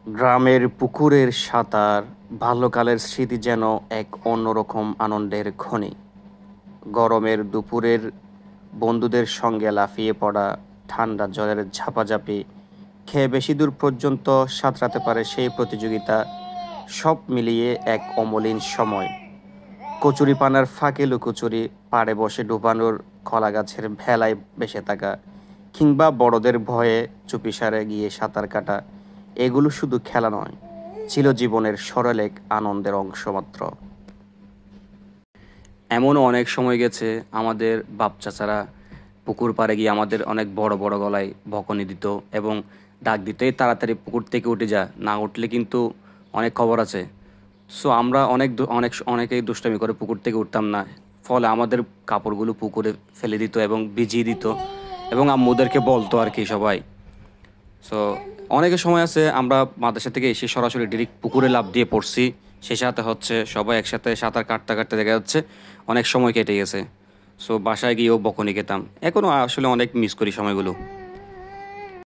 গ্রামের পুকুরের সাঁতার বাল্যকালের স্মৃতি যেন এক অন্যরকম আনন্দের খনি। গরমের দুপুরের বন্ধুদের সঙ্গে লাফিয়ে পড়া, ঠান্ডা জলের ঝাপাঝাপি, খেয়ে বেশি দূর পর্যন্ত সাঁতরাতে পারে সেই প্রতিযোগিতা, সব মিলিয়ে এক অমলিন সময়। কচুরিপানার ফাঁকে লুকোচুরি, পাড়ে বসে ডুবানোর, কলাগাছের ভেলায় ভেসে থাকা, কিংবা বড়দের ভয়ে চুপিসারে গিয়ে সাঁতার কাটা, এগুলো শুধু খেলা নয়, ছিল জীবনের সরল এক আনন্দের অংশ মাত্র। এমনও অনেক সময় গেছে আমাদের বাপ চাচারা পুকুর পাড়ে গিয়ে আমাদের অনেক বড় বড় গলায় বকুনি দিত এবং ডাক দিত, "এই তাড়াতাড়ি পুকুর থেকে উঠে যা, না উঠলে কিন্তু অনেক খবর আছে।" সো আমরা অনেকেই দুষ্টামি করে পুকুর থেকে উঠতাম না। ফলে আমাদের কাপড়গুলো পুকুরে ফেলে দিত এবং ভিজিয়ে দিত এবং আম্মুদেরকে বলতো আর কি সবাই। সো অনেকের সময় আছে আমরা মাদ্রাসা থেকে এসে সরাসরি ডিরেক্ট পুকুরে লাফ দিয়ে পড়ছি। সে সাথে হচ্ছে সবাই একসাথে সাঁতার কাটতে কাটতে দেখা যাচ্ছে অনেক সময় কেটে গেছে। সো বাসায় গিয়েও বকুনি খেতাম। এখনও আসলে অনেক মিস করি সময়গুলো।